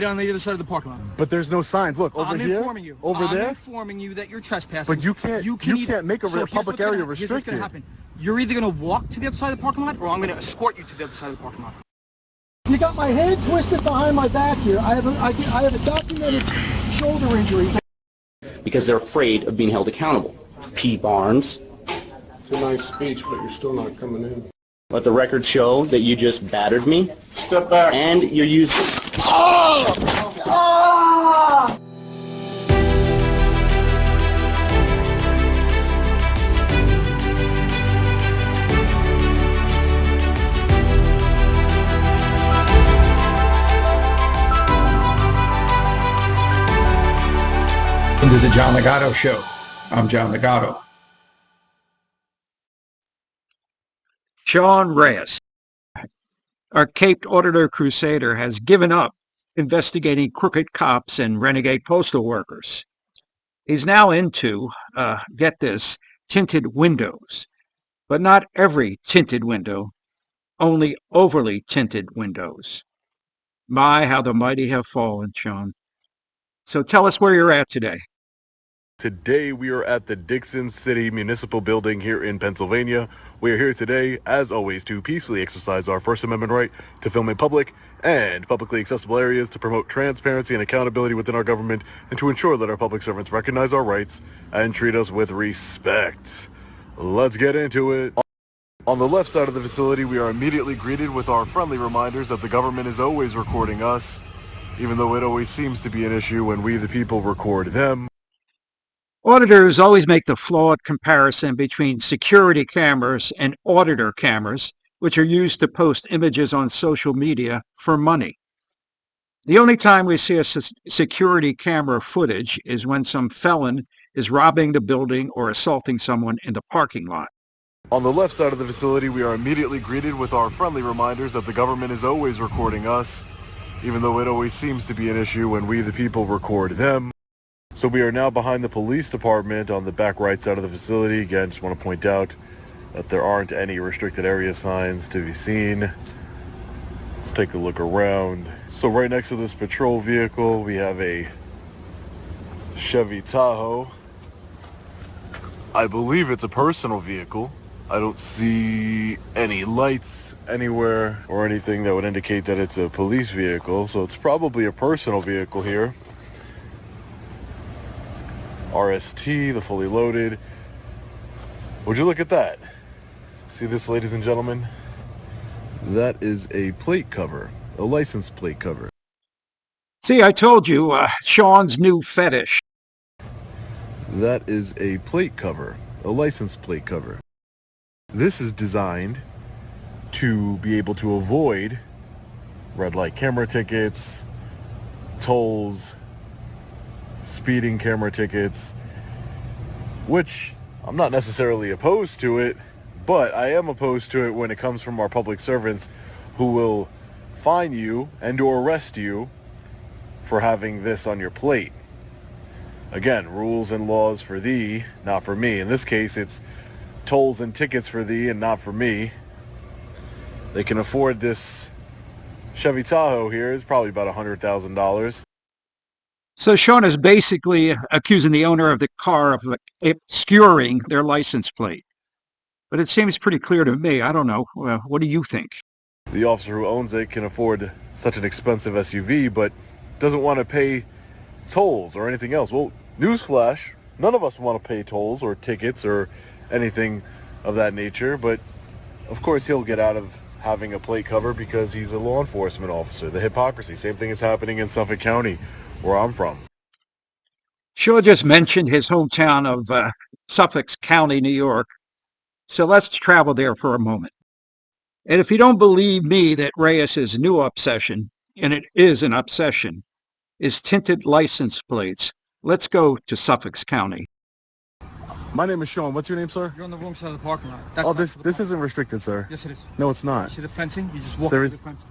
On the other side of the parking lot. But there's no signs. Look, over here, informing you. over there. I'm informing you that you're trespassing. But you can't make a public area restricted. Here's what's going to happen. You're either going to walk to the other side of the parking lot, or I'm going to escort you to the other side of the parking lot. You got my head twisted behind my back here. I have a documented shoulder injury. Because they're afraid of being held accountable. P. Barnes. It's a nice speech, but you're still not coming in. Let the record show that you just battered me. Step back. And you're using... To the John Legato Show. I'm John Legato. Sean Reyes, our caped auditor crusader, has given up investigating crooked cops and renegade postal workers. He's now into, get this, tinted windows. But not every tinted window, only overly tinted windows. My, how the mighty have fallen, Sean. So tell us where you're at today. Today we are at the Decends City Municipal Building here in Pennsylvania. We are here today, as always, to peacefully exercise our First Amendment right to film in public and publicly accessible areas, to promote transparency and accountability within our government, and to ensure that our public servants recognize our rights and treat us with respect. Let's get into it. On the left side of the facility, we are immediately greeted with our friendly reminders that the government is always recording us, even though it always seems to be an issue when we, the people, record them. Auditors always make the flawed comparison between security cameras and auditor cameras, which are used to post images on social media for money. The only time we see a security camera footage is when some felon is robbing the building or assaulting someone in the parking lot. On the left side of the facility, we are immediately greeted with our friendly reminders that the government is always recording us, even though it always seems to be an issue when we, the people, record them. So we are now behind the police department on the back right side of the facility. Again, just want to point out that there aren't any restricted area signs to be seen. Let's take a look around. So right next to this patrol vehicle, we have a Chevy Tahoe. I believe it's a personal vehicle. I don't see any lights anywhere or anything that would indicate that it's a police vehicle. So it's probably a personal vehicle here. RST, the fully loaded. Would you look at that? See this, ladies and gentlemen? That is a plate cover, a license plate cover. See, I told you, Sean's new fetish. That is a plate cover, a license plate cover. This is designed to be able to avoid red light camera tickets, tolls, speeding camera tickets, which I'm not necessarily opposed to it, but I am opposed to it when it comes from our public servants who will fine you and or arrest you for having this on your plate. Again, rules and laws for thee, not for me. In this case, it's tolls and tickets for thee and not for me. They can afford this Chevy Tahoe here. It's probably about $100,000. So Sean is basically accusing the owner of the car of obscuring their license plate. But it seems pretty clear to me. I don't know. What do you think? The officer who owns it can afford such an expensive SUV, but doesn't want to pay tolls or anything else. Well, newsflash, none of us want to pay tolls or tickets or anything of that nature, but of course he'll get out of having a plate cover because he's a law enforcement officer. The hypocrisy, same thing is happening in Suffolk County, where I'm from. Shaw just mentioned his hometown of Suffolk County, New York. So let's travel there for a moment. And if you don't believe me that Reyes' new obsession, and it is an obsession, is tinted license plates, let's go to Suffolk County. My name is Sean. What's your name, sir? You're on the wrong side of the parking lot. Oh, this isn't restricted, sir. Yes, it is. No, it's not. You see the fencing? You just walk There through is- the fencing.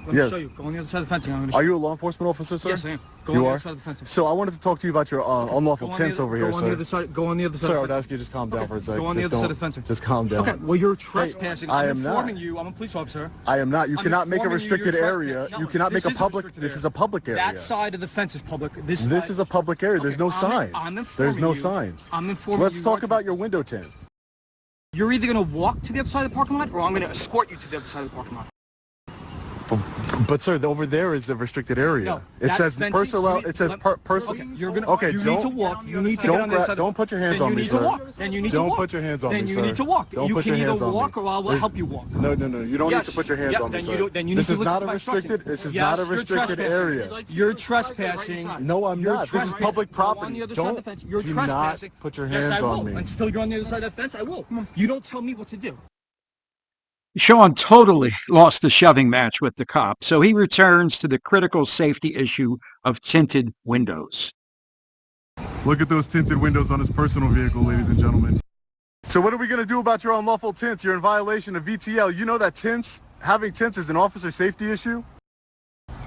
Let me show you. Go on the other side of the fencing. I'm gonna Are you a law enforcement officer, sir? Yes, I am. Go You on the are? other side of the fencing. So I wanted to talk to you about your unlawful tints over here, Go on sir. the other side. Go on the other side. Sir, I of would the ask you to just calm down for a second. Go on the Just other side don't- of the fencing. Just calm down. Okay. Well, you're trespassing. I I'm am not. informing you. I'm a police officer. I am not. You I'm cannot make a informing you restricted you're area. trespassing. You No, cannot make a this is public. restricted This area. is a public area. That side of the fence is public. This is a public area. There's no signs. There's no signs. I'm informing you. Let's talk about your window tint. You're either going to walk to the other side of the parking lot, or I'm going to escort you to the other side of the parking lot. But sir, over there is a restricted area. No, it that's says fencing. personal. You need- It says personal. Okay, you're gonna. Okay, you don't- need to walk. You need to get on the other side. Don't put your hands then on you me, need sir. to walk. Then you need to Don't walk. put your hands on then me, you sir. need to walk. Don't you put can your hands either on me. walk or I'll help you walk. No. You don't need Yes. to put your hands Yeah, on me, then sir. you don't- then you This need is to not listen a to my restricted. instructions. This is Yes, not a you're restricted trespassing. area. You're trespassing. No, I'm You're not. This is trespassing. public Go on property. the other side of the Don't. fence. You're Do not trespassing. put your Yes, hands I will. on me. Until you're on the other side of the fence, I will. You don't tell me what to do. Sean totally lost the shoving match with the cop, so he returns to the critical safety issue of tinted windows. Look at those tinted windows on his personal vehicle, ladies and gentlemen. So what are we going to do about your unlawful tints? You're in violation of VTL. You know that having tints is an officer safety issue?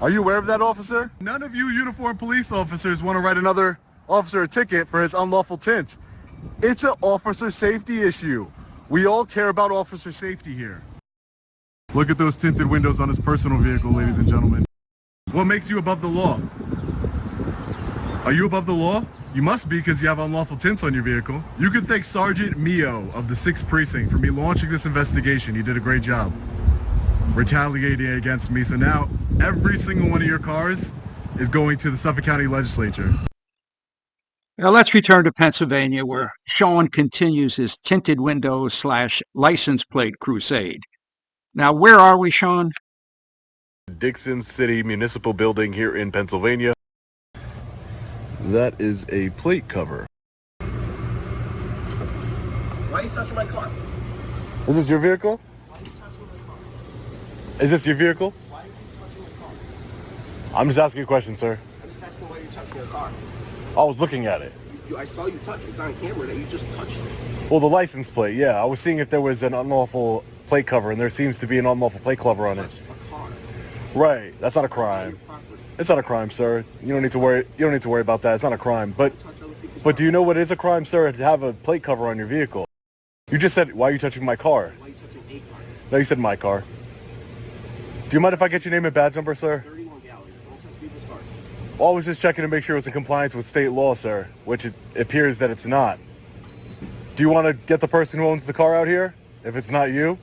Are you aware of that, officer? None of you uniformed police officers want to write another officer a ticket for his unlawful tints. It's an officer safety issue. We all care about officer safety here. Look at those tinted windows on his personal vehicle, ladies and gentlemen. What makes you above the law? Are you above the law? You must be, because you have unlawful tints on your vehicle. You can thank Sergeant Mio of the 6th Precinct for me launching this investigation. He did a great job retaliating against me. So now every single one of your cars is going to the Suffolk County Legislature. Now let's return to Pennsylvania, where Sean continues his tinted windows / license plate crusade. Now, where are we, Sean? Decends City Municipal Building here in Pennsylvania. That is a plate cover. Why are you touching my car? Is this your vehicle? Is this your vehicle? Why are you touching my car? I'm just asking a question, sir. I'm just asking why you're touching your car. I was looking at it. I saw you touch it. It's on camera that you just touched it. Well, the license plate, yeah. I was seeing if there was an unlawful plate cover, and there seems to be an unlawful plate cover on it. Touched a car. Right. That's not a crime. Property. It's not a crime, sir. You don't need to worry. You don't need to worry about that. It's not a crime. But do you know what is a crime, sir? To have a plate cover on your vehicle. You just said, "Why are you touching my car?" Why are you touching a car? No, you said my car. Do you mind if I get your name and badge number, sir? 31 gallery. Don't touch people's cars. Well, I was just checking to make sure it's in compliance with state law, sir, which it appears that it's not. Do you want to get the person who owns the car out here, if it's not you?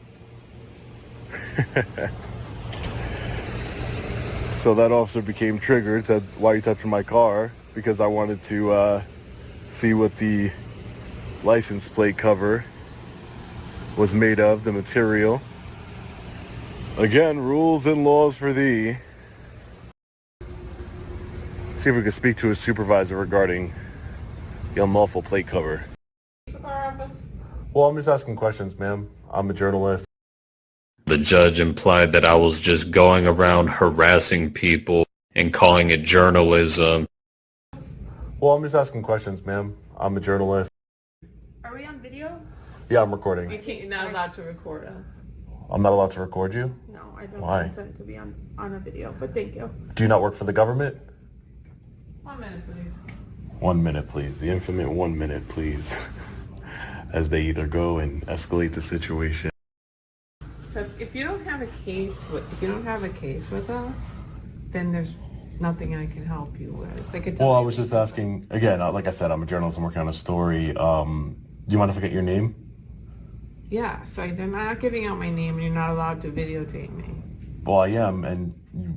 So that officer became triggered, said, "Why are you touching my car?" Because I wanted to see what the license plate cover was made of, the material. Again, rules and laws for thee. See if we can speak to a supervisor regarding the unlawful plate cover. Well, I'm just asking questions, ma'am. I'm a journalist. The judge implied that I was just going around harassing people and calling it journalism. Well, I'm just asking questions, ma'am. I'm a journalist. Are we on video? Yeah, I'm recording. You're not allowed to record us. I'm not allowed to record you? No, I don't Why? consent to be on a video, but thank you. Do you not work for the government? 1 minute, please. 1 minute, please. The infamous 1 minute, please. As they either go and escalate the situation. So if you don't have a case with us, then there's nothing I can help you with. Well, I was just asking, again, like I said, I'm a journalist. I'm working on a story. Do you mind if I get your name? Yeah, so I'm not giving out my name and you're not allowed to videotape me. Well, I am, and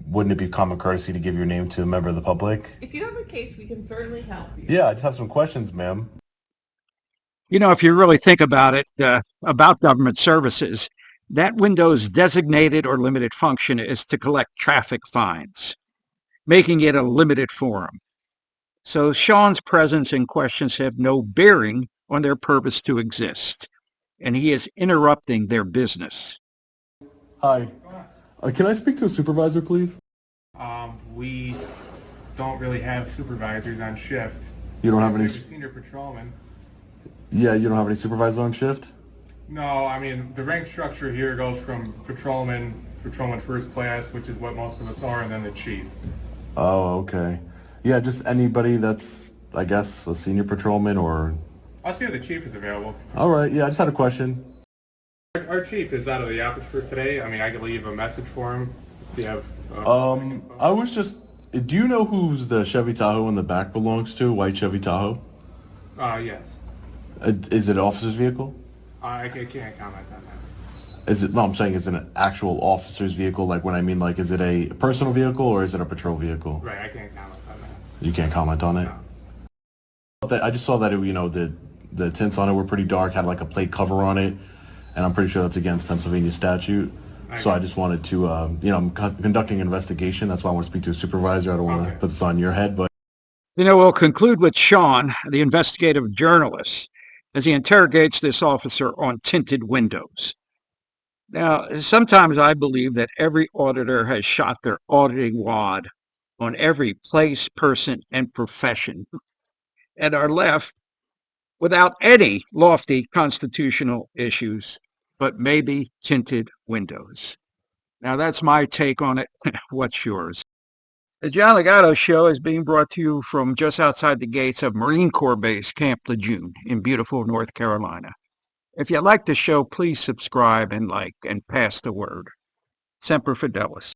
wouldn't it be common courtesy to give your name to a member of the public? If you have a case, we can certainly help you. Yeah, I just have some questions, ma'am. You know, if you really think about it, about government services, that window's designated or limited function is to collect traffic fines, making it a limited forum. So Sean's presence and questions have no bearing on their purpose to exist, and he is interrupting their business. Hi. Can I speak to a supervisor, please? We don't really have supervisors on shift. You don't have any... Senior patrolman. Yeah, you don't have any supervisors on shift? No, I mean, the rank structure here goes from patrolman patrolman first class, which is what most of us are, and then the chief. Oh, okay. Yeah, just anybody that's, I guess, a senior patrolman or... I'll see if the chief is available. All right, yeah, I just had a question. Our chief is out of the office for today. I mean, I could leave a message for him if you have... I was just... Do you know who's the Chevy Tahoe in the back belongs to? White Chevy Tahoe? Yes. Is it an officer's vehicle? I can't comment on that. Is it? No, I'm saying is it an actual officer's vehicle? Like when I mean, like, is it a personal vehicle or is it a patrol vehicle? Right, I can't comment on that. You can't comment on it. No. I just saw that the tints on it were pretty dark, had like a plate cover on it, and I'm pretty sure that's against Pennsylvania statute. So I just wanted to, I'm conducting an investigation. That's why I want to speak to a supervisor. I don't want to put this on your head, but. We'll conclude with Sean, the investigative journalist, as he interrogates this officer on tinted windows. Now, sometimes I believe that every auditor has shot their auditing wad on every place, person, and profession, and are left without any lofty constitutional issues, but maybe tinted windows. Now, that's my take on it. What's yours? The John Legato Show is being brought to you from just outside the gates of Marine Corps Base Camp Lejeune in beautiful North Carolina. If you like the show, please subscribe and like and pass the word. Semper Fidelis.